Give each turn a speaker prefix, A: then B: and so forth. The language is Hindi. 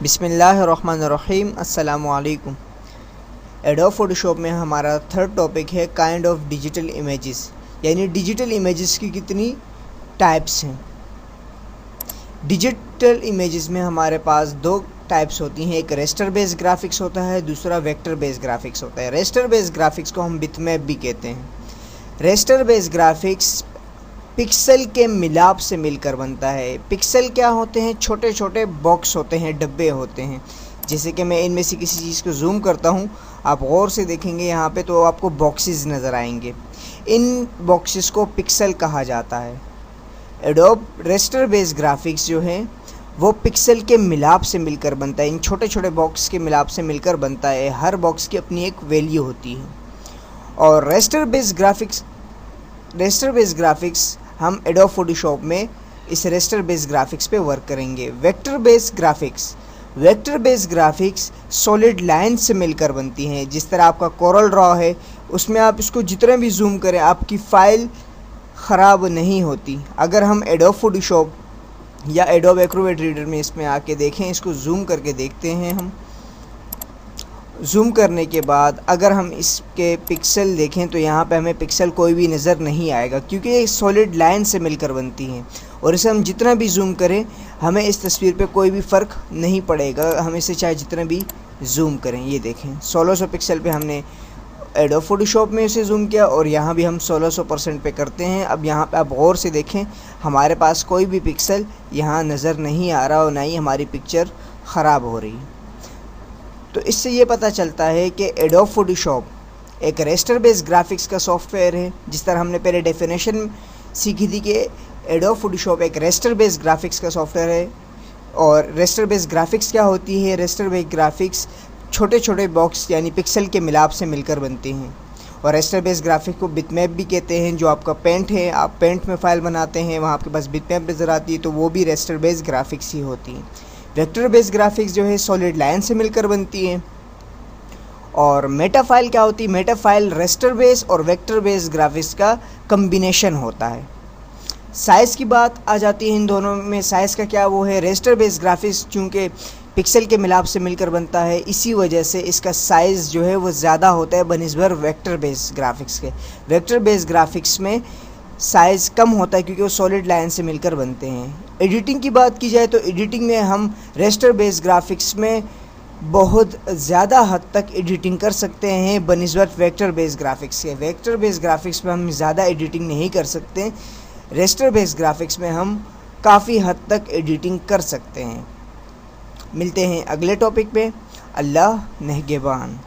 A: बिस्मिल्लाहिर्रहमानिर्रहीम अस्सलामुअलैकुम। एडोब फोटोशॉप में हमारा थर्ड टॉपिक है काइंड ऑफ डिजिटल इमेजेस, यानी डिजिटल इमेजेस की कितनी टाइप्स हैं। डिजिटल इमेजेस में हमारे पास दो टाइप्स होती हैं, एक रेस्टर बेस्ड ग्राफिक्स होता है, दूसरा वेक्टर बेस्ड ग्राफिक्स होता है। रेस्टर बेस्ड ग्राफिक्स को हम बिटमैप भी कहते हैं। रेस्टर बेस्ड ग्राफिक्स पिक्सल के मिलाप से मिलकर बनता है। पिक्सल क्या होते हैं? छोटे छोटे बॉक्स होते हैं, डब्बे होते हैं। जैसे कि मैं इनमें से किसी चीज़ को जूम करता हूँ, आप गौर से देखेंगे यहाँ पे तो आपको बॉक्सेस नज़र आएंगे। इन बॉक्सेस को पिक्सल कहा जाता है। एडोब रेस्टर बेस्ड ग्राफिक्स जो है वो पिक्सल के मिलाप से मिलकर बनता है। इन छोटे छोटे बॉक्स के मिलाप से मिलकर बनता है। हर बॉक्स की अपनी एक वैल्यू होती है। और रेस्टर बेस्ड ग्राफिक्स हम एडोब फोटोशॉप में इस रेस्टर बेस्ड ग्राफिक्स पे वर्क करेंगे। Vector based graphics solid line से मिलकर बनती हैं। जिस तरह आपका कोरल ड्रॉ है, उसमें आप इसको जितना भी जूम करें आपकी फ़ाइल ख़राब नहीं होती। अगर हम एडोब फोटोशॉप या एडोब एक्रोबैट रीडर में इसमें आके देखें, इसको जूम करके देखते हैं। हम जूम करने के बाद अगर हम इसके पिक्सल देखें तो यहाँ पे हमें पिक्सल कोई भी नज़र नहीं आएगा, क्योंकि ये सॉलिड लाइन से मिलकर बनती हैं। और इसे हम जितना भी जूम करें हमें इस तस्वीर पे कोई भी फ़र्क नहीं पड़ेगा, हम इसे चाहे जितना भी जूम करें। ये देखें 1600 पिक्सल पे हमने एडोब फोटोशॉप में इसे जूम किया और यहाँ भी हम 1600% पे करते हैं। अब यहाँ पे आप गौर से देखें, हमारे पास कोई भी पिक्सल यहाँ नज़र नहीं आ रहा और ना ही हमारी पिक्चर ख़राब हो रही। तो इससे ये पता चलता है कि एडोब फोटोशॉप एक रेस्टर बेस्ड ग्राफिक्स का सॉफ्टवेयर है। जिस तरह हमने पहले डेफिनेशन सीखी थी कि एडोब फोटोशॉप एक रेस्टर बेस्ड ग्राफिक्स का सॉफ्टवेयर है। और रेस्टर बेस्ड ग्राफिक्स क्या होती है? रेस्टर बेस्ड ग्राफिक्स छोटे छोटे बॉक्स यानी पिक्सल के मिलाप से मिलकर बनते हैं। और रेस्टर बेस्ड ग्राफिक को बिटमैप भी कहते हैं। जो आपका पेंट है, आप पेंट में फ़ाइल बनाते हैं, वहाँ आपके पास बिटमैप नज़र आती है, तो वो भी रेस्टर बेस्ड ग्राफिक्स ही होती हैं। वेक्टर बेस्ड ग्राफिक्स जो है सॉलिड लाइन से मिलकर बनती है। और मेटा फाइल क्या होती है? मेटा फाइल रेस्टर बेस्ड और वेक्टर बेस्ड ग्राफिक्स का कम्बिनेशन होता है। साइज़ की बात आ जाती है इन दोनों में। साइज़ का क्या वो है? रेस्टर बेस्ड ग्राफिक्स चूँकि पिक्सल के मिलाप से मिलकर बनता है, इसी वजह से इसका साइज़ जो है वो ज़्यादा होता है बनिस्बत वेक्टर बेस्ड ग्राफिक्स के। वेक्टर बेस्ड ग्राफिक्स में साइज़ कम होता है क्योंकि वो सॉलिड लाइन से मिलकर बनते हैं। एडिटिंग की बात की जाए तो एडिटिंग में हम रेस्टर बेस्ड ग्राफिक्स में बहुत ज़्यादा हद तक एडिटिंग कर सकते हैं बनिस्बत वेक्टर बेस्ड ग्राफिक्स के। वेक्टर बेस्ड ग्राफिक्स में हम ज़्यादा एडिटिंग नहीं कर सकते, रेस्टर बेस्ड ग्राफिक्स में हम काफ़ी हद तक एडिटिंग कर सकते हैं। मिलते हैं अगले टॉपिक पे। अल्लाह नेहगेबान।